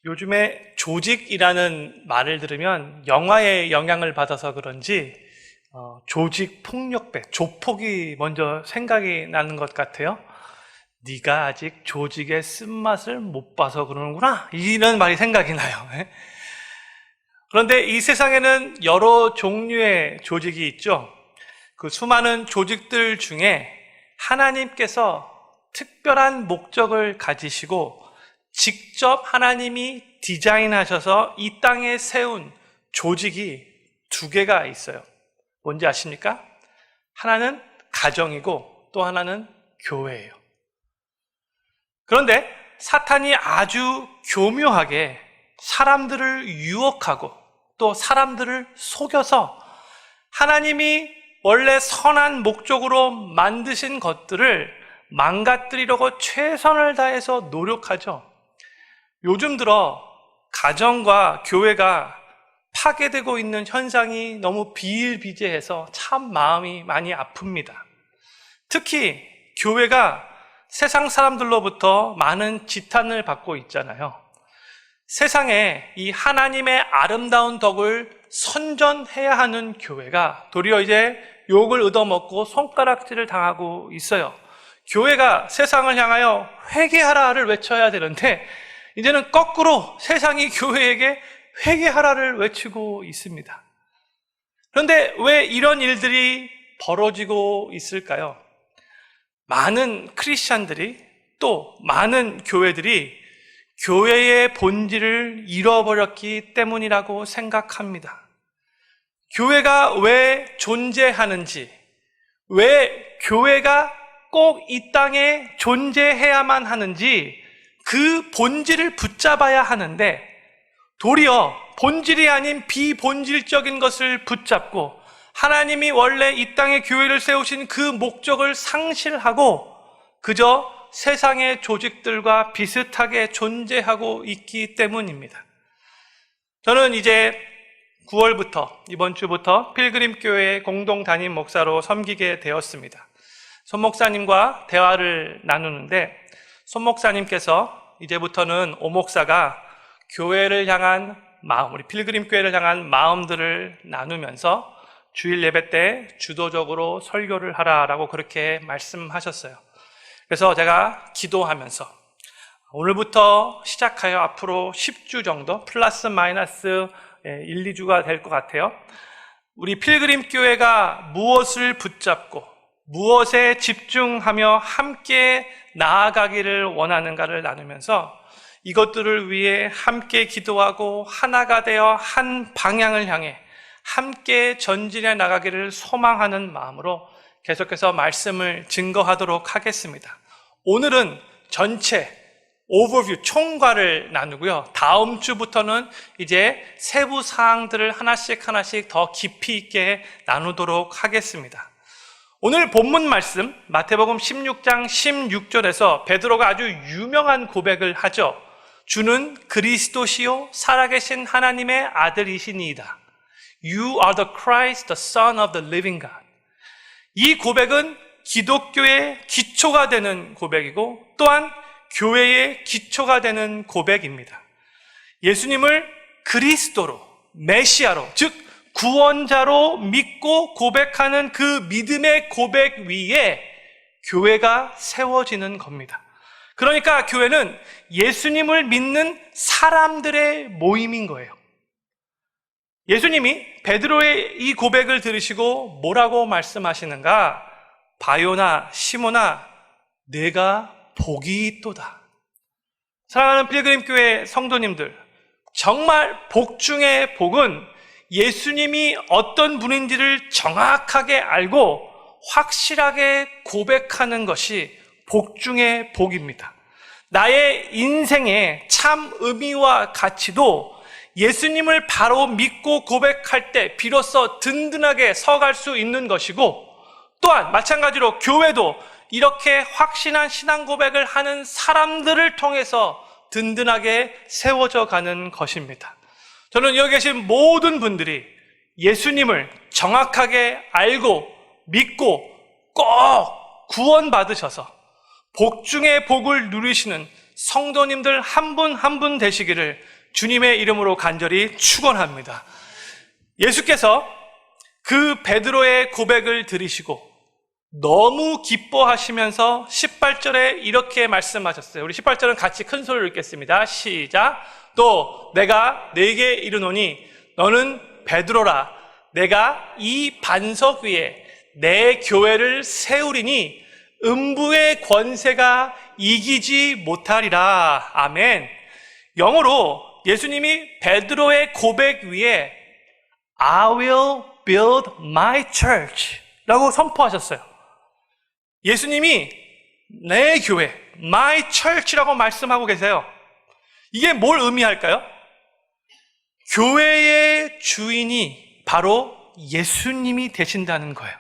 요즘에 조직이라는 말을 들으면 영화의 영향을 받아서 그런지 조직 폭력배, 조폭이 먼저 생각이 나는 것 같아요. 네가 아직 조직의 쓴맛을 못 봐서 그러는구나, 이런 말이 생각이 나요. 그런데 이 세상에는 여러 종류의 조직이 있죠. 그 수많은 조직들 중에 하나님께서 특별한 목적을 가지시고 직접 하나님이 디자인하셔서 이 땅에 세운 조직이 두 개가 있어요. 뭔지 아십니까? 하나는 가정이고 또 하나는 교회예요. 그런데 사탄이 아주 교묘하게 사람들을 유혹하고 또 사람들을 속여서 하나님이 원래 선한 목적으로 만드신 것들을 망가뜨리려고 최선을 다해서 노력하죠. 요즘 들어 가정과 교회가 파괴되고 있는 현상이 너무 비일비재해서 참 마음이 많이 아픕니다. 특히 교회가 세상 사람들로부터 많은 지탄을 받고 있잖아요. 세상에 이 하나님의 아름다운 덕을 선전해야 하는 교회가 도리어 이제 욕을 얻어먹고 손가락질을 당하고 있어요. 교회가 세상을 향하여 회개하라를 외쳐야 되는데 이제는 거꾸로 세상이 교회에게 회개하라를 외치고 있습니다. 그런데 왜 이런 일들이 벌어지고 있을까요? 많은 크리스찬들이 또 많은 교회들이 교회의 본질을 잃어버렸기 때문이라고 생각합니다. 교회가 왜 존재하는지, 왜 교회가 꼭 이 땅에 존재해야만 하는지 그 본질을 붙잡아야 하는데 도리어 본질이 아닌 비본질적인 것을 붙잡고 하나님이 원래 이 땅에 교회를 세우신 그 목적을 상실하고 그저 세상의 조직들과 비슷하게 존재하고 있기 때문입니다. 저는 이제 9월부터 이번 주부터 필그림교회 공동 담임 목사로 섬기게 되었습니다. 손 목사님과 대화를 나누는데 손 목사님께서 이제부터는 오 목사가 교회를 향한 마음, 우리 필그림교회를 향한 마음들을 나누면서 주일 예배 때 주도적으로 설교를 하라라고 그렇게 말씀하셨어요. 그래서 제가 기도하면서 오늘부터 시작하여 앞으로 10주 정도 플러스 마이너스 1, 2주가 될 것 같아요. 우리 필그림교회가 무엇을 붙잡고 무엇에 집중하며 함께 나아가기를 원하는가를 나누면서 이것들을 위해 함께 기도하고 하나가 되어 한 방향을 향해 함께 전진해 나가기를 소망하는 마음으로 계속해서 말씀을 증거하도록 하겠습니다. 오늘은 전체 오버뷰 총괄을 나누고요. 다음 주부터는 이제 세부 사항들을 하나씩 더 깊이 있게 나누도록 하겠습니다. 오늘 본문 말씀 마태복음 16장 16절에서 베드로가 아주 유명한 고백을 하죠. 주는 그리스도시요 살아계신 하나님의 아들이시니이다. You are the Christ, the Son of the living God. 이 고백은 기독교의 기초가 되는 고백이고 또한 교회의 기초가 되는 고백입니다. 예수님을 그리스도로, 메시아로, 즉 구원자로 믿고 고백하는 그 믿음의 고백 위에 교회가 세워지는 겁니다. 그러니까 교회는 예수님을 믿는 사람들의 모임인 거예요. 예수님이 베드로의 이 고백을 들으시고 뭐라고 말씀하시는가? 바요나 시몬아, 내가 복이 있도다. 사랑하는 필그림교회 성도님들, 정말 복 중의 복은 예수님이 어떤 분인지를 정확하게 알고 확실하게 고백하는 것이 복 중의 복입니다. 나의 인생의 참 의미와 가치도 예수님을 바로 믿고 고백할 때 비로소 든든하게 서갈 수 있는 것이고 또한 마찬가지로 교회도 이렇게 확신한 신앙 고백을 하는 사람들을 통해서 든든하게 세워져 가는 것입니다. 저는 여기 계신 모든 분들이 예수님을 정확하게 알고 믿고 꼭 구원받으셔서 복 중에 복을 누리시는 성도님들 한 분 한 분 되시기를 주님의 이름으로 간절히 축원합니다. 예수께서 그 베드로의 고백을 들으시고 너무 기뻐하시면서 18절에 이렇게 말씀하셨어요. 우리 18절은 같이 큰 소리로 읽겠습니다. 시작. 또 내가 네게 이르노니 너는 베드로라. 내가 이 반석 위에 내 교회를 세우리니 음부의 권세가 이기지 못하리라. 아멘. 영어로 예수님이 베드로의 고백 위에 I will build my church 라고 선포하셨어요. 예수님이 내 교회, my church라고 말씀하고 계세요. 이게 뭘 의미할까요? 교회의 주인이 바로 예수님이 되신다는 거예요.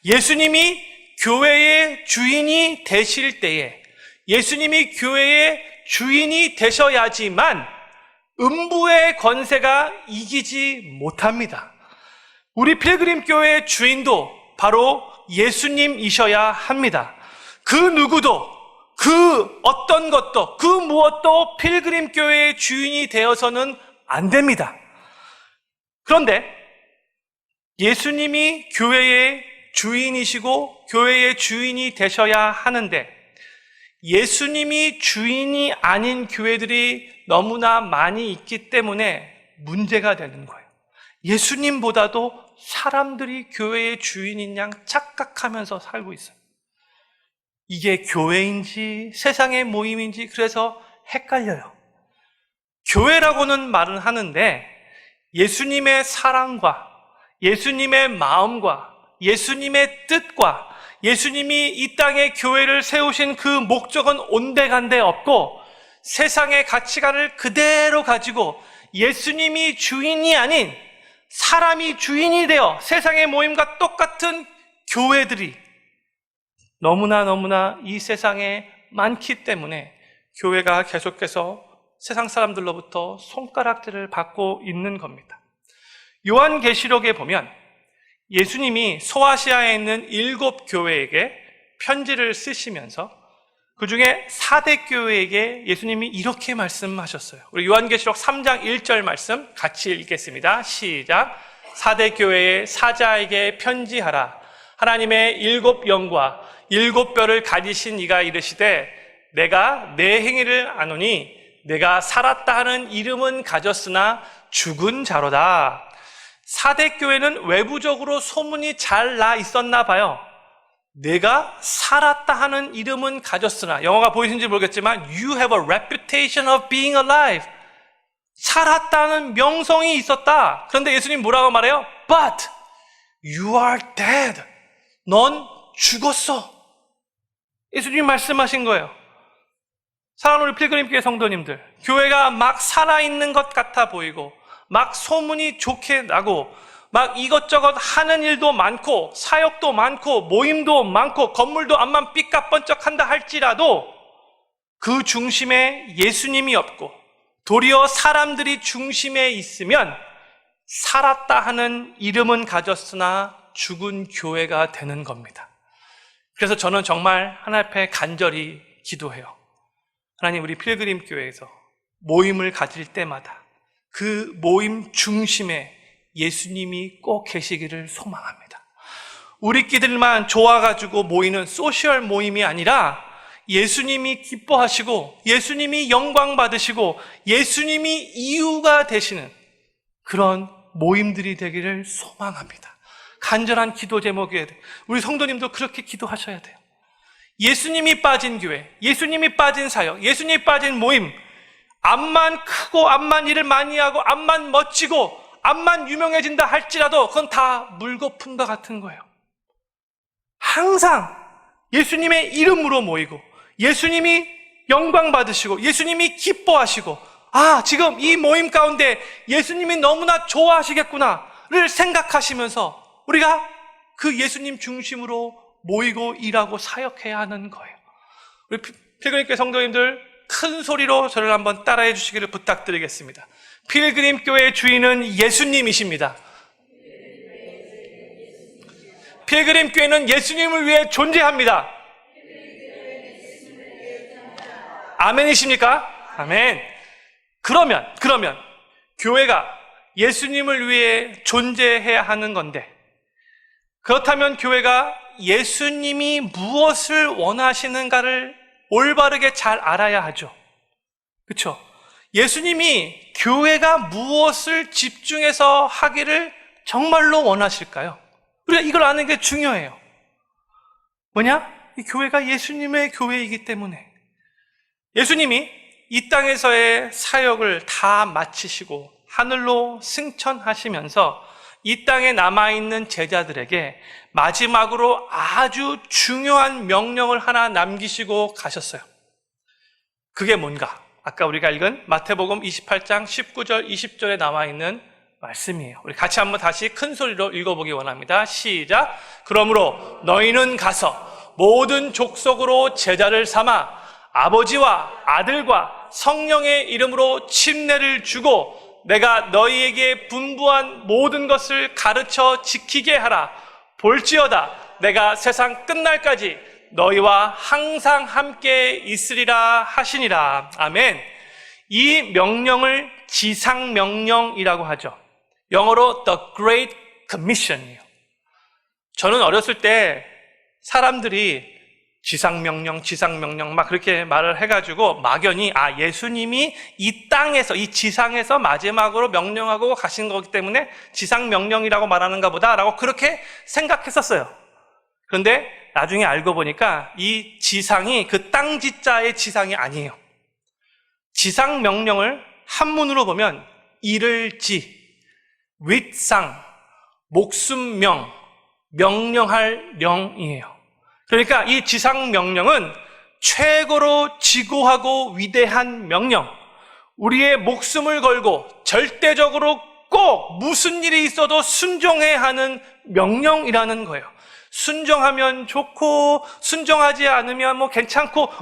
예수님이 교회의 주인이 되실 때에 예수님이 교회의 주인이 되셔야지만 음부의 권세가 이기지 못합니다. 우리 필그림 교회의 주인도 바로 예수님이셔야 합니다. 그 누구도, 그 어떤 것도, 그 무엇도 필그림 교회의 주인이 되어서는 안 됩니다. 그런데 예수님이 교회의 주인이시고 교회의 주인이 되셔야 하는데 예수님이 주인이 아닌 교회들이 너무나 많이 있기 때문에 문제가 되는 거예요. 예수님보다도 사람들이 교회의 주인인 양 착각하면서 살고 있어요. 이게 교회인지 세상의 모임인지 그래서 헷갈려요. 교회라고는 말은 하는데 예수님의 사랑과 예수님의 마음과 예수님의 뜻과 예수님이 이 땅에 교회를 세우신 그 목적은 온데간데 없고 세상의 가치관을 그대로 가지고 예수님이 주인이 아닌 사람이 주인이 되어 세상의 모임과 똑같은 교회들이 너무나 이 세상에 많기 때문에 교회가 계속해서 세상 사람들로부터 손가락질을 받고 있는 겁니다. 요한계시록에 보면 예수님이 소아시아에 있는 7 교회에게 편지를 쓰시면서 그 중에 4대 교회에게 예수님이 이렇게 말씀하셨어요. 우리 요한계시록 3장 1절 말씀 같이 읽겠습니다. 시작. 4대 교회의 사자에게 편지하라. 하나님의 7 영과 7 뼈를 가지신 이가 이르시되 내가 내 행위를 아노니 내가 살았다 하는 이름은 가졌으나 죽은 자로다. 4대 교회는 외부적으로 소문이 잘 나 있었나 봐요. 내가 살았다 하는 이름은 가졌으나, 영어가 보이시는지 모르겠지만 You have a reputation of being alive. 살았다는 명성이 있었다. 그런데 예수님 뭐라고 말해요? But you are dead. 넌 죽었어. 예수님이 말씀하신 거예요. 사랑하는 우리 필그림교회 성도님들, 교회가 막 살아있는 것 같아 보이고 막 소문이 좋게 나고 막 이것저것 하는 일도 많고 사역도 많고 모임도 많고 건물도 암만 삐까뻔쩍한다 할지라도 그 중심에 예수님이 없고 도리어 사람들이 중심에 있으면 살았다 하는 이름은 가졌으나 죽은 교회가 되는 겁니다. 그래서 저는 정말 하나님 앞에 간절히 기도해요. 하나님, 우리 필그림 교회에서 모임을 가질 때마다 그 모임 중심에 예수님이 꼭 계시기를 소망합니다. 우리끼리만 좋아가지고 모이는 소셜 모임이 아니라 예수님이 기뻐하시고 예수님이 영광 받으시고 예수님이 이유가 되시는 그런 모임들이 되기를 소망합니다. 간절한 기도 제목이어야 돼요. 우리 성도님도 그렇게 기도하셔야 돼요. 예수님이 빠진 교회, 예수님이 빠진 사역, 예수님이 빠진 모임, 암만 크고 암만 일을 많이 하고 암만 멋지고 암만 유명해진다 할지라도 그건 다 물거품과 같은 거예요. 항상 예수님의 이름으로 모이고 예수님이 영광 받으시고 예수님이 기뻐하시고 지금 이 모임 가운데 예수님이 너무나 좋아하시겠구나를 생각하시면서 우리가 그 예수님 중심으로 모이고 일하고 사역해야 하는 거예요. 우리 필그림교회 성도님들 큰 소리로 저를 한번 따라해 주시기를 부탁드리겠습니다. 필그림 교회의 주인은 예수님이십니다. 필그림 교회는 예수님을 위해 존재합니다. 아멘이십니까? 아멘. 그러면 교회가 예수님을 위해 존재해야 하는 건데, 그렇다면 교회가 예수님이 무엇을 원하시는가를 올바르게 잘 알아야 하죠. 그렇죠? 예수님이 교회가 무엇을 집중해서 하기를 정말로 원하실까요? 우리가 이걸 아는 게 중요해요. 뭐냐? 이 교회가 예수님의 교회이기 때문에. 예수님이 이 땅에서의 사역을 다 마치시고 하늘로 승천하시면서 이 땅에 남아있는 제자들에게 마지막으로 아주 중요한 명령을 하나 남기시고 가셨어요. 그게 뭔가? 아까 우리가 읽은 마태복음 28장 19절 20절에 나와있는 말씀이에요. 우리 같이 한번 다시 큰 소리로 읽어보기 원합니다. 시작. 그러므로 너희는 가서 모든 족속으로 제자를 삼아 아버지와 아들과 성령의 이름으로 침례를 주고 내가 너희에게 분부한 모든 것을 가르쳐 지키게 하라. 볼지어다 내가 세상 끝날까지 너희와 항상 함께 있으리라 하시니라. 아멘. 이 명령을 지상명령이라고 하죠. 영어로 The Great Commission이에요. 저는 어렸을 때 사람들이 지상명령 막 그렇게 말을 해가지고 막연히 예수님이 이 땅에서, 이 지상에서 마지막으로 명령하고 가신 거기 때문에 지상명령이라고 말하는가 보다라고 그렇게 생각했었어요. 그런데 나중에 알고 보니까 이 지상이 그 땅지자의 지상이 아니에요. 지상명령을 한문으로 보면 이를지, 윗상, 목숨명, 명령할 명이에요. 그러니까 이 지상명령은 최고로 지고하고 위대한 명령, 우리의 목숨을 걸고 절대적으로 꼭 무슨 일이 있어도 순종해야 하는 명령이라는 거예요. 순종하면 좋고 순종하지 않으면 괜찮고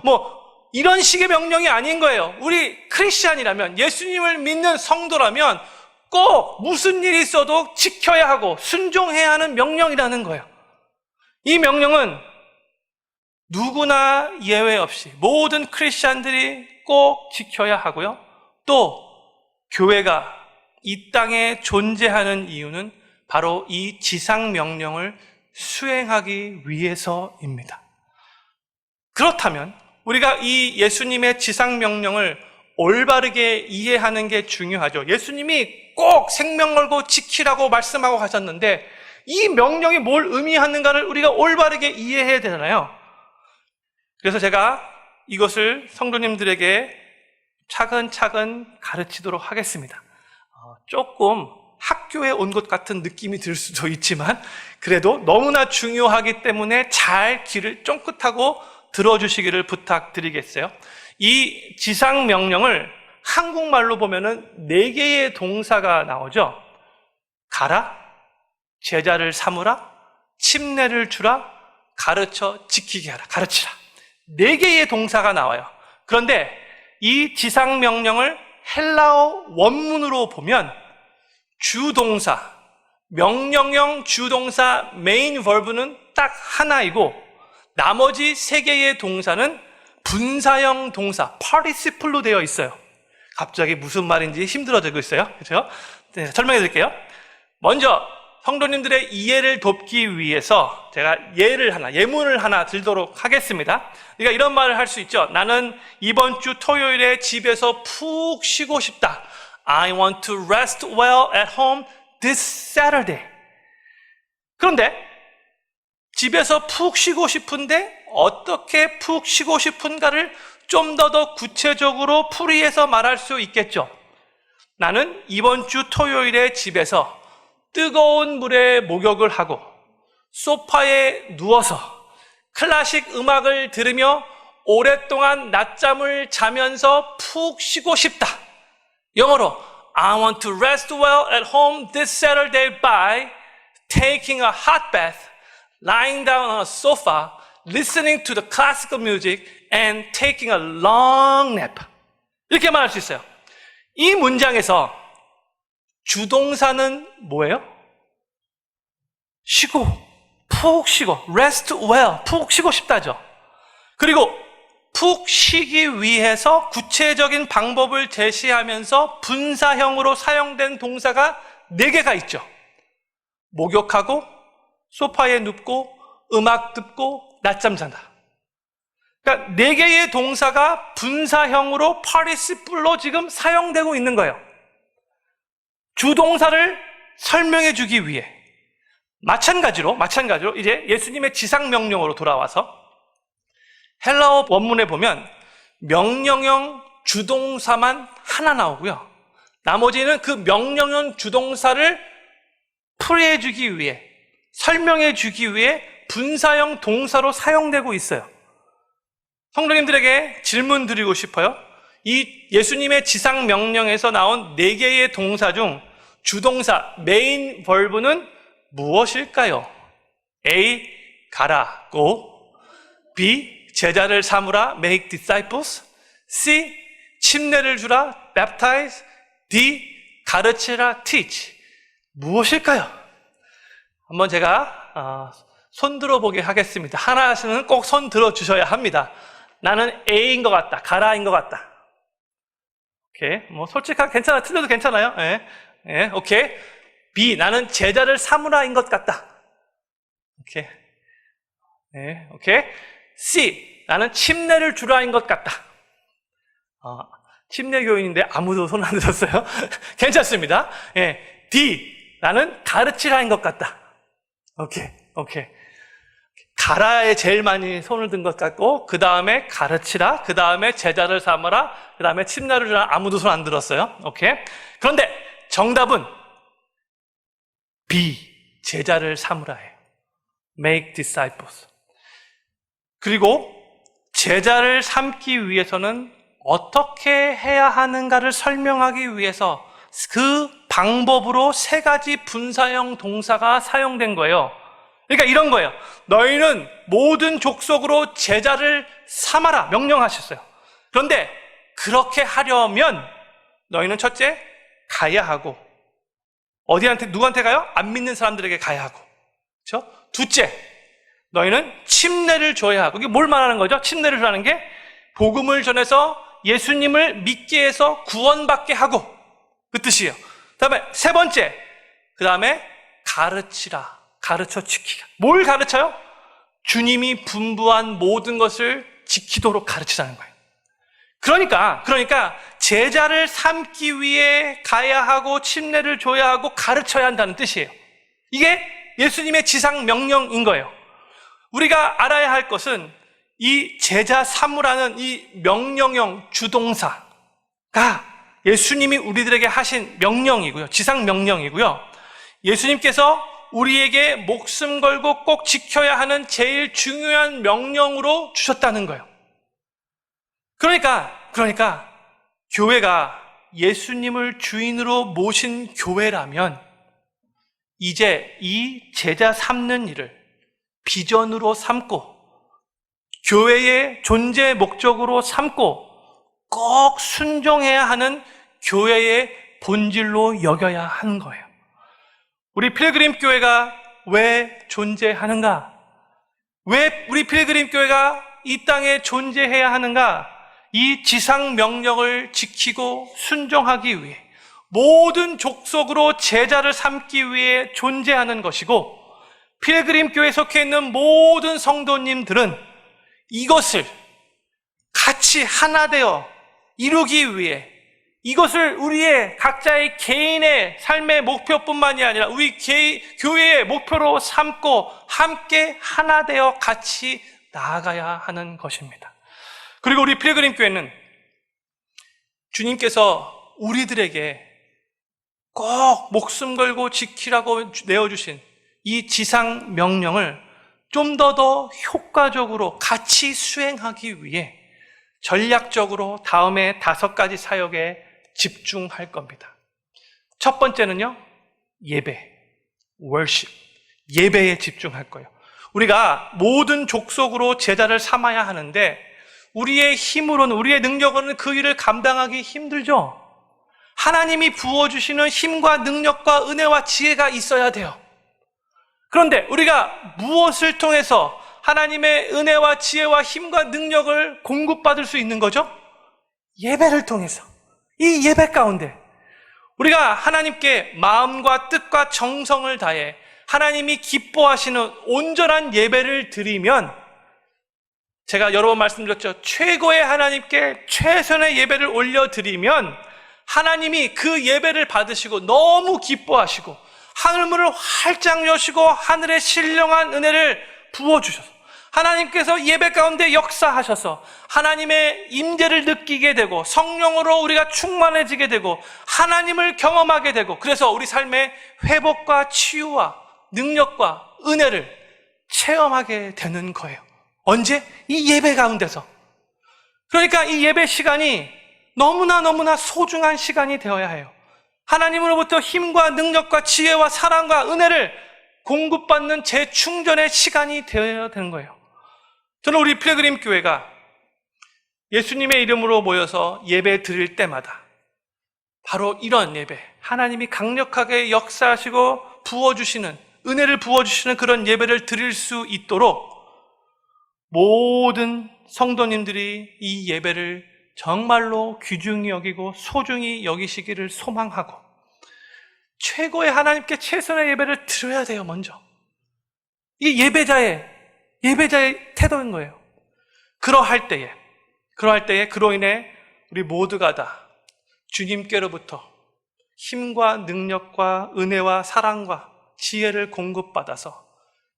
이런 식의 명령이 아닌 거예요. 우리 크리스찬이라면, 예수님을 믿는 성도라면 꼭 무슨 일이 있어도 지켜야 하고 순종해야 하는 명령이라는 거예요. 이 명령은 누구나 예외 없이 모든 크리스찬들이 꼭 지켜야 하고요. 또 교회가 이 땅에 존재하는 이유는 바로 이 지상명령을 수행하기 위해서입니다. 그렇다면 우리가 이 예수님의 지상명령을 올바르게 이해하는 게 중요하죠. 예수님이 꼭 생명 걸고 지키라고 말씀하고 가셨는데 이 명령이 뭘 의미하는가를 우리가 올바르게 이해해야 되잖아요. 그래서 제가 이것을 성도님들에게 차근차근 가르치도록 하겠습니다. 조금 학교에 온 것 같은 느낌이 들 수도 있지만 그래도 너무나 중요하기 때문에 잘 귀를 쫑긋하고 들어주시기를 부탁드리겠어요. 이 지상명령을 한국말로 보면은 4개의 동사가 나오죠. 가라, 제자를 삼으라, 침례를 주라, 가르쳐 지키게 하라, 가르치라. 4개의 동사가 나와요. 그런데 이 지상명령을 헬라어 원문으로 보면 주동사, 명령형 주동사 메인 버브는 딱 하나이고 나머지 3개의 동사는 분사형 동사, 파티시플로 되어 있어요. 갑자기 무슨 말인지 힘들어지고 있어요. 그렇죠? 네, 설명해 드릴게요. 먼저 성도님들의 이해를 돕기 위해서 제가 예문을 하나 들도록 하겠습니다. 그러니까 이런 말을 할 수 있죠. 나는 이번 주 토요일에 집에서 푹 쉬고 싶다. I want to rest well at home this Saturday. 그런데 집에서 푹 쉬고 싶은데 어떻게 푹 쉬고 싶은가를 좀 더 구체적으로 풀이해서 말할 수 있겠죠. 나는 이번 주 토요일에 집에서 뜨거운 물에 목욕을 하고 소파에 누워서 클래식 음악을 들으며 오랫동안 낮잠을 자면서 푹 쉬고 싶다. 영어로 I want to rest well at home this Saturday by taking a hot bath, lying down on a sofa, listening to the classical music and taking a long nap. 이렇게 말할 수 있어요. 이 문장에서 주동사는 뭐예요? 푹 쉬고, rest well, 푹 쉬고 싶다죠. 그리고 푹 쉬기 위해서 구체적인 방법을 제시하면서 분사형으로 사용된 동사가 4개가 있죠. 목욕하고, 소파에 눕고, 음악 듣고, 낮잠 잔다. 그러니까 4개의 동사가 분사형으로 파티시플로 지금 사용되고 있는 거예요. 주동사를 설명해 주기 위해. 마찬가지로 이제 예수님의 지상명령으로 돌아와서 헬라어 원문에 보면 명령형 주동사만 하나 나오고요. 나머지는 그 명령형 주동사를 풀이해 주기 위해, 설명해 주기 위해 분사형 동사로 사용되고 있어요. 성도님들에게 질문 드리고 싶어요. 이 예수님의 지상명령에서 나온 4개의 동사 중 주동사, 메인 벌브는 무엇일까요? A. 가라, go. B. 제자를 삼으라, make disciples. C. 침례를 주라, baptize. D. 가르치라, teach. 무엇일까요? 한번 제가 손 들어보게 하겠습니다. 하나씩은 꼭 손 들어주셔야 합니다. 나는 A인 것 같다, 가라인 것 같다. 오케이, 뭐 솔직하게 괜찮아, 틀려도 괜찮아요. 예, 오케이. B, 나는 제자를 삼으라인 것 같다. 오케이. 네, 오케이. C, 나는 침례를 주라인 것 같다. 침례 교인인데 아무도 손 안 들었어요. 괜찮습니다. 예. D, 나는 가르치라인 것 같다. 오케이. 가라에 제일 많이 손을 든 것 같고, 그 다음에 가르치라, 그 다음에 제자를 삼으라, 그 다음에 침례를 주라. 아무도 손 안 들었어요. 오케이. 그런데 정답은 B, 제자를 삼으라예요. Make disciples. 그리고 제자를 삼기 위해서는 어떻게 해야 하는가를 설명하기 위해서 그 방법으로 3가지 분사형 동사가 사용된 거예요. 그러니까 이런 거예요. 너희는 모든 족속으로 제자를 삼아라 명령하셨어요. 그런데 그렇게 하려면 너희는 첫째, 가야 하고, 누구한테 가요? 안 믿는 사람들에게 가야 하고. 그렇죠? 둘째, 너희는 침례를 줘야 하고. 이게 뭘 말하는 거죠? 침례를 주라는 게 복음을 전해서 예수님을 믿게 해서 구원받게 하고, 그 뜻이에요. 그다음에 세 번째, 그다음에 가르치라, 가르쳐 지키라. 뭘 가르쳐요? 주님이 분부한 모든 것을 지키도록 가르치자는 거예요. 그러니까 제자를 삼기 위해 가야 하고 침례를 줘야 하고 가르쳐야 한다는 뜻이에요. 이게 예수님의 지상 명령인 거예요. 우리가 알아야 할 것은 이 제자 삼으라는 이 명령형 주동사가 예수님이 우리들에게 하신 명령이고요. 지상 명령이고요. 예수님께서 우리에게 목숨 걸고 꼭 지켜야 하는 제일 중요한 명령으로 주셨다는 거예요. 그러니까 교회가 예수님을 주인으로 모신 교회라면 이제 이 제자 삼는 일을 비전으로 삼고 교회의 존재 목적으로 삼고 꼭 순종해야 하는 교회의 본질로 여겨야 하는 거예요. 우리 필그림 교회가 왜 존재하는가? 왜 우리 필그림 교회가 이 땅에 존재해야 하는가? 이 지상 명령을 지키고 순종하기 위해 모든 족속으로 제자를 삼기 위해 존재하는 것이고, 필그림 교회에 속해 있는 모든 성도님들은 이것을 같이 하나 되어 이루기 위해, 이것을 우리의 각자의 개인의 삶의 목표뿐만이 아니라 우리 교회의 목표로 삼고 함께 하나 되어 같이 나아가야 하는 것입니다. 그리고 우리 필그림 교회는 주님께서 우리들에게 꼭 목숨 걸고 지키라고 내어주신 이 지상 명령을 좀 더 효과적으로 같이 수행하기 위해 전략적으로 다음에 5가지 사역에 집중할 겁니다. 첫 번째는요, 예배, worship, 예배에 집중할 거예요. 우리가 모든 족속으로 제자를 삼아야 하는데 우리의 힘으로는, 우리의 능력으로는 그 일을 감당하기 힘들죠. 하나님이 부어주시는 힘과 능력과 은혜와 지혜가 있어야 돼요. 그런데 우리가 무엇을 통해서 하나님의 은혜와 지혜와 힘과 능력을 공급받을 수 있는 거죠? 예배를 통해서. 이 예배 가운데 우리가 하나님께 마음과 뜻과 정성을 다해 하나님이 기뻐하시는 온전한 예배를 드리면, 제가 여러 번 말씀드렸죠. 최고의 하나님께 최선의 예배를 올려드리면 하나님이 그 예배를 받으시고 너무 기뻐하시고 하늘문을 활짝 여시고 하늘의 신령한 은혜를 부어주셔서 하나님께서 예배 가운데 역사하셔서 하나님의 임재를 느끼게 되고 성령으로 우리가 충만해지게 되고 하나님을 경험하게 되고, 그래서 우리 삶의 회복과 치유와 능력과 은혜를 체험하게 되는 거예요. 언제? 이 예배 가운데서. 그러니까 이 예배 시간이 너무나 소중한 시간이 되어야 해요. 하나님으로부터 힘과 능력과 지혜와 사랑과 은혜를 공급받는 재충전의 시간이 되어야 되는 거예요. 저는 우리 필그림 교회가 예수님의 이름으로 모여서 예배 드릴 때마다 바로 이런 예배, 하나님이 강력하게 역사하시고 부어주시는, 은혜를 부어주시는 그런 예배를 드릴 수 있도록 모든 성도님들이 이 예배를 정말로 귀중히 여기고 소중히 여기시기를 소망하고 최고의 하나님께 최선의 예배를 드려야 돼요. 먼저 이 예배자의 태도인 거예요. 그러할 때에 그로 인해 우리 모두가 다 주님께로부터 힘과 능력과 은혜와 사랑과 지혜를 공급받아서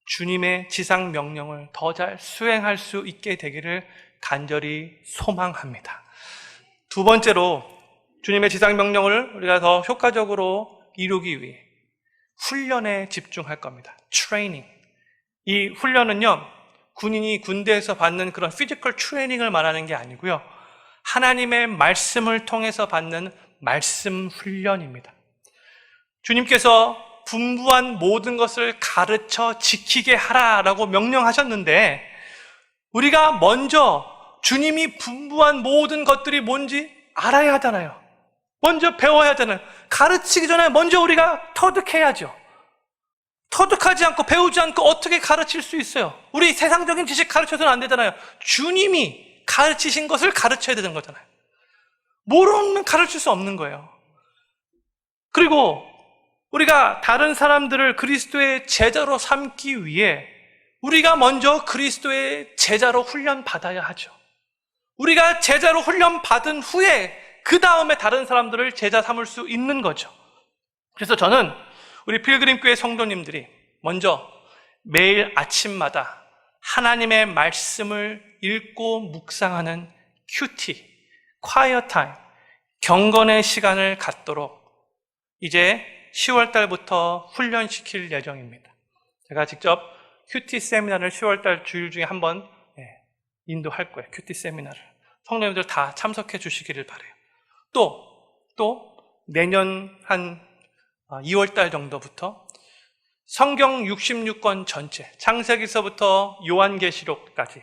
주님의 지상 명령을 더 잘 수행할 수 있게 되기를 간절히 소망합니다. 두 번째로, 주님의 지상 명령을 우리가 더 효과적으로 이루기 위해 훈련에 집중할 겁니다. 트레이닝. 이 훈련은요, 군인이 군대에서 받는 그런 피지컬 트레이닝을 말하는 게 아니고요, 하나님의 말씀을 통해서 받는 말씀 훈련입니다. 주님께서 분부한 모든 것을 가르쳐 지키게 하라라고 명령하셨는데, 우리가 먼저 주님이 분부한 모든 것들이 뭔지 알아야 하잖아요. 먼저 배워야 하잖아요. 가르치기 전에 먼저 우리가 터득해야죠. 터득하지 않고 배우지 않고 어떻게 가르칠 수 있어요? 우리 세상적인 지식 가르쳐서는 안 되잖아요. 주님이 가르치신 것을 가르쳐야 되는 거잖아요. 모르면 가르칠 수 없는 거예요. 그리고 우리가 다른 사람들을 그리스도의 제자로 삼기 위해 우리가 먼저 그리스도의 제자로 훈련받아야 하죠. 우리가 제자로 훈련받은 후에 그 다음에 다른 사람들을 제자 삼을 수 있는 거죠. 그래서 저는 우리 필그림교회 성도님들이 먼저 매일 아침마다 하나님의 말씀을 읽고 묵상하는 큐티, quiet time, 경건의 시간을 갖도록 이제 10월 달부터 훈련시킬 예정입니다. 제가 직접 큐티 세미나를 10월 달 주일 중에 한번 인도할 거예요. 큐티 세미나를. 성도님들 다 참석해 주시기를 바라요. 또 내년 한 2월 달 정도부터 성경 66권 전체, 창세기서부터 요한계시록까지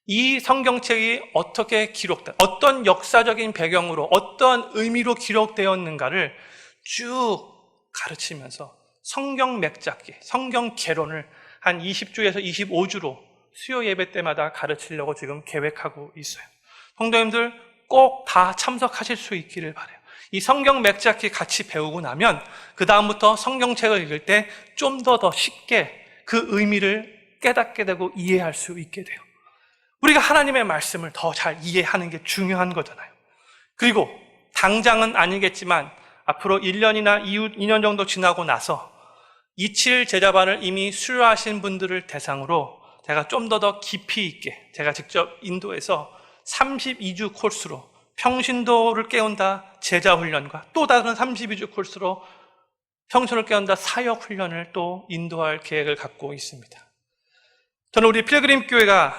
이 성경책이 어떻게 기록된, 어떤 역사적인 배경으로 어떤 의미로 기록되었는가를 쭉 가르치면서 성경 맥잡기, 성경 개론을 한 20주에서 25주로 수요 예배 때마다 가르치려고 지금 계획하고 있어요. 성도님들 꼭 다 참석하실 수 있기를 바라요. 이 성경 맥잡기 같이 배우고 나면 그 다음부터 성경책을 읽을 때 좀 더 쉽게 그 의미를 깨닫게 되고 이해할 수 있게 돼요. 우리가 하나님의 말씀을 더 잘 이해하는 게 중요한 거잖아요. 그리고 당장은 아니겠지만 앞으로 1년이나 2년 정도 지나고 나서 27 제자반을 이미 수료하신 분들을 대상으로 제가 좀 더 깊이 있게 제가 직접 인도해서 32주 코스로 평신도를 깨운다 제자훈련과 또 다른 32주 코스로 평신도를 깨운다 사역훈련을 또 인도할 계획을 갖고 있습니다. 저는 우리 필그림 교회가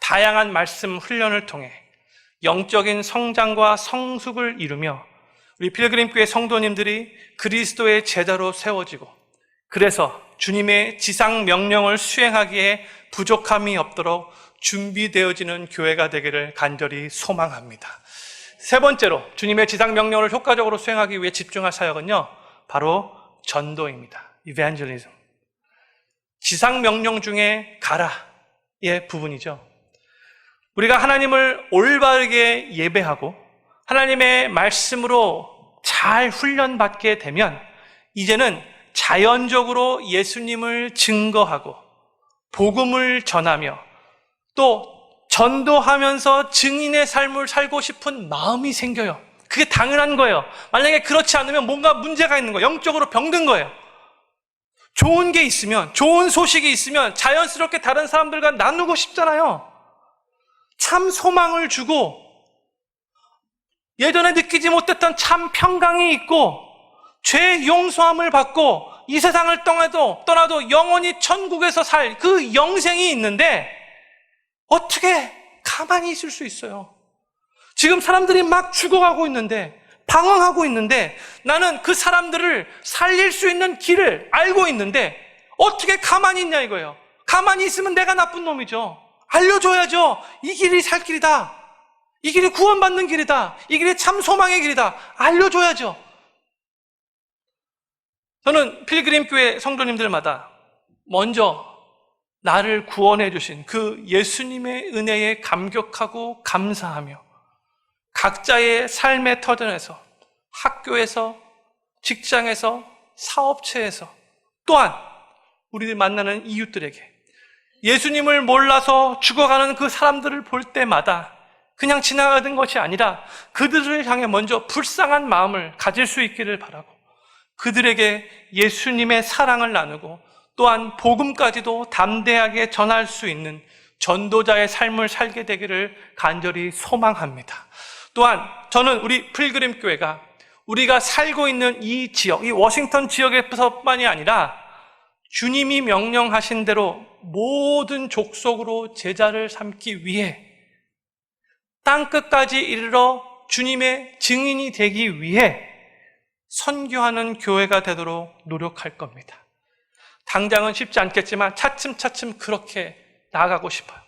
다양한 말씀 훈련을 통해 영적인 성장과 성숙을 이루며 우리 필그림 교회 성도님들이 그리스도의 제자로 세워지고 그래서 주님의 지상 명령을 수행하기에 부족함이 없도록 준비되어지는 교회가 되기를 간절히 소망합니다. 세 번째로 주님의 지상 명령을 효과적으로 수행하기 위해 집중할 사역은요, 바로 전도입니다. evangelism. 지상명령 중에 가라의 부분이죠. 우리가 하나님을 올바르게 예배하고 하나님의 말씀으로 잘 훈련받게 되면 이제는 자연적으로 예수님을 증거하고 복음을 전하며 또 전도하면서 증인의 삶을 살고 싶은 마음이 생겨요. 그게 당연한 거예요. 만약에 그렇지 않으면 뭔가 문제가 있는 거예요. 영적으로 병든 거예요. 좋은 게 있으면, 좋은 소식이 있으면 자연스럽게 다른 사람들과 나누고 싶잖아요. 참 소망을 주고 예전에 느끼지 못했던 참 평강이 있고 죄 용서함을 받고 이 세상을 떠나도 영원히 천국에서 살 그 영생이 있는데 어떻게 가만히 있을 수 있어요? 지금 사람들이 막 죽어가고 있는데, 방황하고 있는데 나는 그 사람들을 살릴 수 있는 길을 알고 있는데 어떻게 가만히 있냐 이거예요. 가만히 있으면 내가 나쁜 놈이죠. 알려줘야죠. 이 길이 살 길이다. 이 길이 구원받는 길이다. 이 길이 참 소망의 길이다. 알려줘야죠. 저는 필그림 교회 성도님들마다 먼저 나를 구원해 주신 그 예수님의 은혜에 감격하고 감사하며 각자의 삶의 터전에서, 학교에서, 직장에서, 사업체에서, 또한 우리들 만나는 이웃들에게 예수님을 몰라서 죽어가는 그 사람들을 볼 때마다 그냥 지나가는 것이 아니라 그들을 향해 먼저 불쌍한 마음을 가질 수 있기를 바라고 그들에게 예수님의 사랑을 나누고 또한 복음까지도 담대하게 전할 수 있는 전도자의 삶을 살게 되기를 간절히 소망합니다. 또한 저는 우리 필그림 교회가 우리가 살고 있는 이 지역, 이 워싱턴 지역에서뿐만이 아니라 주님이 명령하신 대로 모든 족속으로 제자를 삼기 위해 땅끝까지 이르러 주님의 증인이 되기 위해 선교하는 교회가 되도록 노력할 겁니다. 당장은 쉽지 않겠지만 차츰차츰 그렇게 나아가고 싶어요.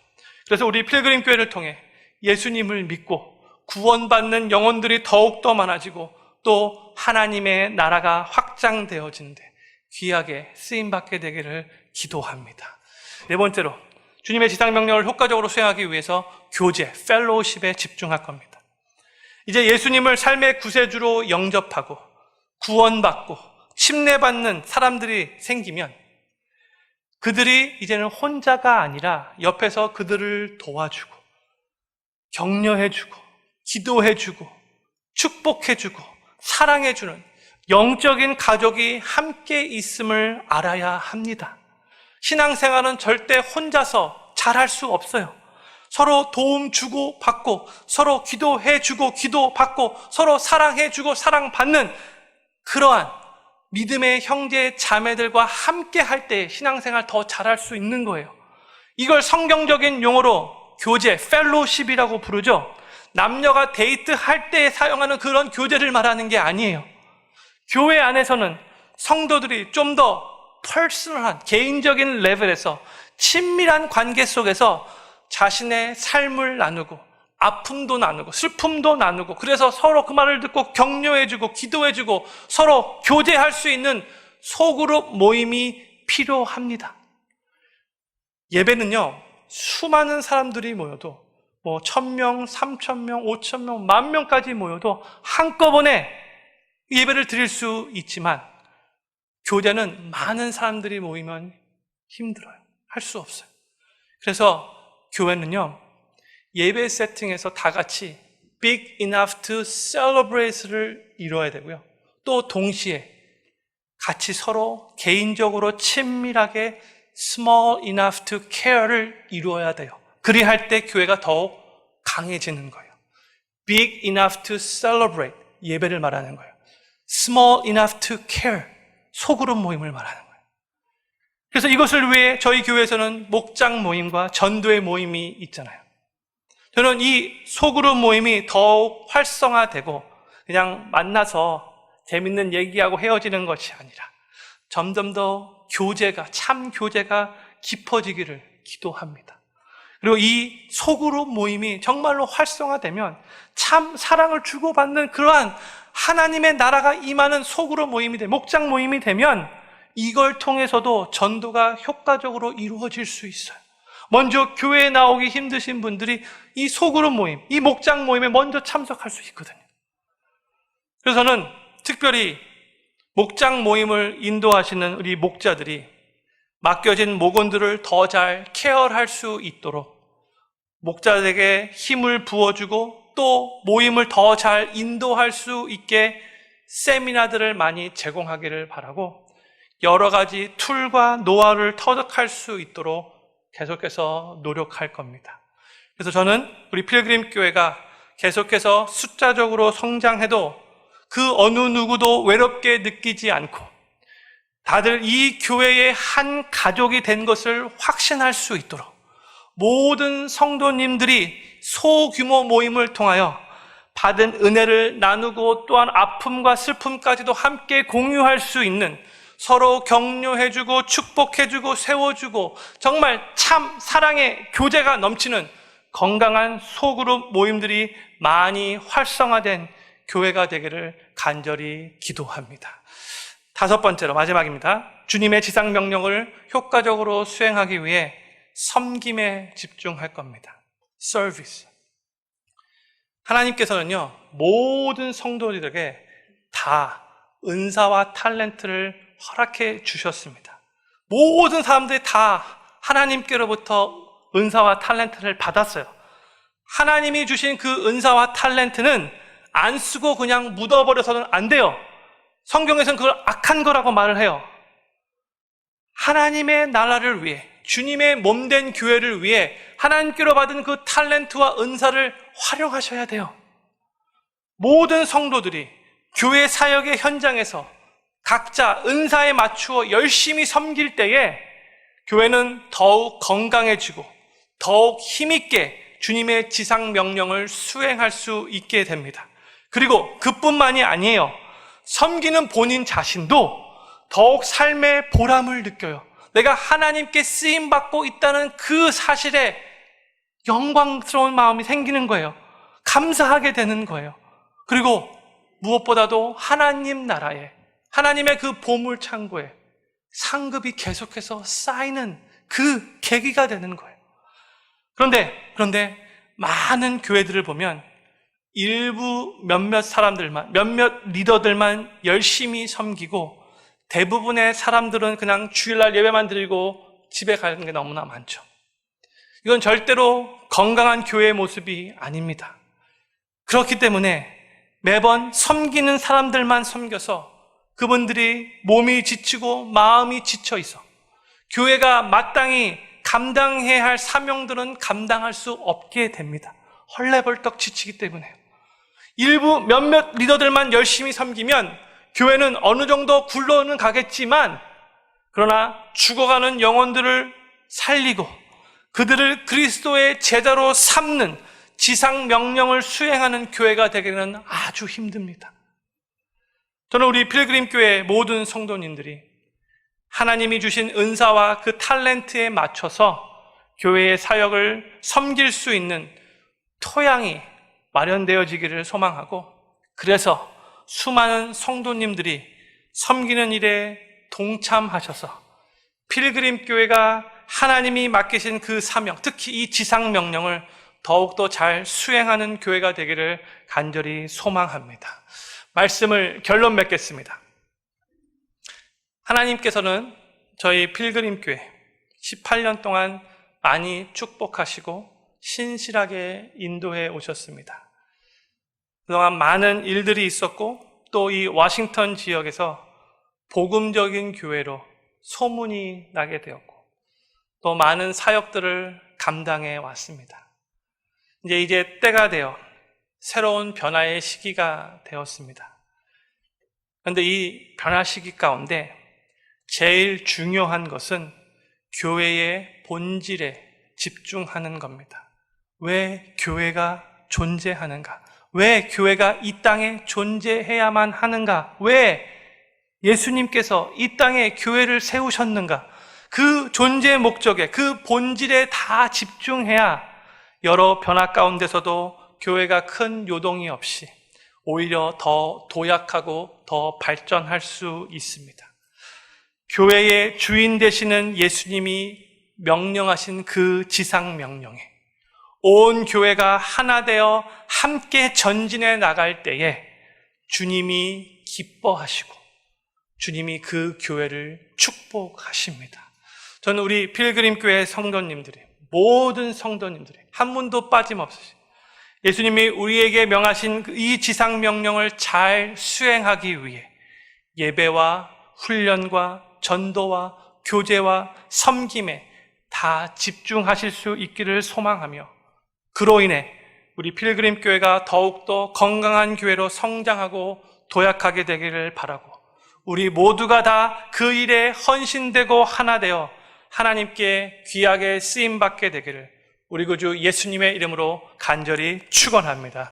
그래서 우리 필그림 교회를 통해 예수님을 믿고 구원받는 영혼들이 더욱더 많아지고 또 하나님의 나라가 확장되어진데 귀하게 쓰임받게 되기를 기도합니다. 네 번째로 주님의 지상명령을 효과적으로 수행하기 위해서 교제, 펠로우십에 집중할 겁니다. 이제 예수님을 삶의 구세주로 영접하고 구원받고 침례받는 사람들이 생기면 그들이 이제는 혼자가 아니라 옆에서 그들을 도와주고 격려해주고 기도해주고 축복해주고 사랑해주는 영적인 가족이 함께 있음을 알아야 합니다. 신앙생활은 절대 혼자서 잘할 수 없어요. 서로 도움 주고 받고 서로 기도해주고 기도받고 서로 사랑해주고 사랑받는 그러한 믿음의 형제 자매들과 함께 할 때 신앙생활 더 잘할 수 있는 거예요. 이걸 성경적인 용어로 교제, 펠로우십이라고 부르죠. 남녀가 데이트할 때 사용하는 그런 교제를 말하는 게 아니에요. 교회 안에서는 성도들이 좀 더 퍼스널한 개인적인 레벨에서 친밀한 관계 속에서 자신의 삶을 나누고 아픔도 나누고 슬픔도 나누고 그래서 서로 그 말을 듣고 격려해주고 기도해주고 서로 교제할 수 있는 소그룹 모임이 필요합니다. 예배는요, 수많은 사람들이 모여도 1,000명, 3,000명, 5,000명, 10,000명까지 모여도 한꺼번에 예배를 드릴 수 있지만 교제는 많은 사람들이 모이면 힘들어요. 할 수 없어요. 그래서 교회는요, 예배 세팅에서 다 같이 big enough to celebrate를 이뤄야 되고요. 또 동시에 같이 서로 개인적으로 친밀하게 small enough to care를 이루어야 돼요. 그리할 때 교회가 더욱 강해지는 거예요. big enough to celebrate, 예배를 말하는 거예요. small enough to care, 소그룹 모임을 말하는 거예요. 그래서 이것을 위해 저희 교회에서는 목장 모임과 전도의 모임이 있잖아요. 저는 이 소그룹 모임이 더욱 활성화되고 그냥 만나서 재밌는 얘기하고 헤어지는 것이 아니라 점점 더 교제가, 참 교제가 깊어지기를 기도합니다. 그리고 이 소그룹 모임이 정말로 활성화되면 참 사랑을 주고받는 그러한 하나님의 나라가 임하는 소그룹 모임이 목장 모임이 되면 이걸 통해서도 전도가 효과적으로 이루어질 수 있어요. 먼저 교회에 나오기 힘드신 분들이 이 소그룹 모임, 이 목장 모임에 먼저 참석할 수 있거든요. 그래서 저는 특별히 목장 모임을 인도하시는 우리 목자들이 맡겨진 목원들을 더 잘 케어할 수 있도록 목자들에게 힘을 부어주고 또 모임을 더 잘 인도할 수 있게 세미나들을 많이 제공하기를 바라고 여러 가지 툴과 노하우를 터득할 수 있도록 계속해서 노력할 겁니다. 그래서 저는 우리 필그림 교회가 계속해서 숫자적으로 성장해도 그 어느 누구도 외롭게 느끼지 않고 다들 이 교회의 한 가족이 된 것을 확신할 수 있도록 모든 성도님들이 소규모 모임을 통하여 받은 은혜를 나누고 또한 아픔과 슬픔까지도 함께 공유할 수 있는, 서로 격려해주고 축복해주고 세워주고 정말 참 사랑의 교제가 넘치는 건강한 소그룹 모임들이 많이 활성화된 교회가 되기를 간절히 기도합니다. 5번째로 마지막입니다. 주님의 지상 명령을 효과적으로 수행하기 위해 섬김에 집중할 겁니다. 서비스. 하나님께서는요, 모든 성도들에게 다 은사와 탤런트를 허락해 주셨습니다. 모든 사람들이 다 하나님께로부터 은사와 탤런트를 받았어요. 하나님이 주신 그 은사와 탤런트는 안 쓰고 그냥 묻어버려서는 안 돼요. 성경에서는 그걸 악한 거라고 말을 해요. 하나님의 나라를 위해, 주님의 몸된 교회를 위해 하나님께로 받은 그 탤런트와 은사를 활용하셔야 돼요. 모든 성도들이 교회 사역의 현장에서 각자 은사에 맞추어 열심히 섬길 때에 교회는 더욱 건강해지고 더욱 힘있게 주님의 지상 명령을 수행할 수 있게 됩니다. 그리고 그뿐만이 아니에요. 섬기는 본인 자신도 더욱 삶의 보람을 느껴요. 내가 하나님께 쓰임받고 있다는 그 사실에 영광스러운 마음이 생기는 거예요. 감사하게 되는 거예요. 그리고 무엇보다도 하나님 나라에, 하나님의 그 보물 창고에 상급이 계속해서 쌓이는 그 계기가 되는 거예요. 그런데 많은 교회들을 보면 일부 몇몇 사람들만, 몇몇 리더들만 열심히 섬기고 대부분의 사람들은 그냥 주일날 예배만 드리고 집에 가는 게 너무나 많죠. 이건 절대로 건강한 교회의 모습이 아닙니다. 그렇기 때문에 매번 섬기는 사람들만 섬겨서 그분들이 몸이 지치고 마음이 지쳐 있어 교회가 마땅히 감당해야 할 사명들은 감당할 수 없게 됩니다. 헐레벌떡 지치기 때문에. 일부 몇몇 리더들만 열심히 섬기면 교회는 어느 정도 굴러는 가겠지만, 그러나 죽어가는 영혼들을 살리고 그들을 그리스도의 제자로 삼는 지상 명령을 수행하는 교회가 되기는 아주 힘듭니다. 저는 우리 필그림 교회 모든 성도님들이 하나님이 주신 은사와 그 탤런트에 맞춰서 교회의 사역을 섬길 수 있는 토양이 마련되어지기를 소망하고, 그래서 수많은 성도님들이 섬기는 일에 동참하셔서 필그림 교회가 하나님이 맡기신 그 사명, 특히 이 지상 명령을 더욱더 잘 수행하는 교회가 되기를 간절히 소망합니다. 말씀을 결론 맺겠습니다. 하나님께서는 저희 필그림 교회 18년 동안 많이 축복하시고 신실하게 인도해 오셨습니다. 그동안 많은 일들이 있었고 또 이 워싱턴 지역에서 복음적인 교회로 소문이 나게 되었고 또 많은 사역들을 감당해 왔습니다. 이제 때가 되어 새로운 변화의 시기가 되었습니다. 그런데 이 변화 시기 가운데 제일 중요한 것은 교회의 본질에 집중하는 겁니다. 왜 교회가 존재하는가? 왜 교회가 이 땅에 존재해야만 하는가? 왜 예수님께서 이 땅에 교회를 세우셨는가? 그 존재 목적에, 그 본질에 다 집중해야 여러 변화 가운데서도 교회가 큰 요동이 없이 오히려 더 도약하고 더 발전할 수 있습니다. 교회의 주인 되시는 예수님이 명령하신 그 지상 명령에 온 교회가 하나 되어 함께 전진해 나갈 때에 주님이 기뻐하시고 주님이 그 교회를 축복하십니다. 저는 우리 필그림교회 성도님들이, 모든 성도님들이 한 분도 빠짐없이 예수님이 우리에게 명하신 이 지상 명령을 잘 수행하기 위해 예배와 훈련과 전도와 교제와 섬김에 다 집중하실 수 있기를 소망하며, 그로 인해 우리 필그림교회가 더욱더 건강한 교회로 성장하고 도약하게 되기를 바라고, 우리 모두가 다 그 일에 헌신되고 하나 되어 하나님께 귀하게 쓰임받게 되기를 우리 구주 예수님의 이름으로 간절히 축원합니다.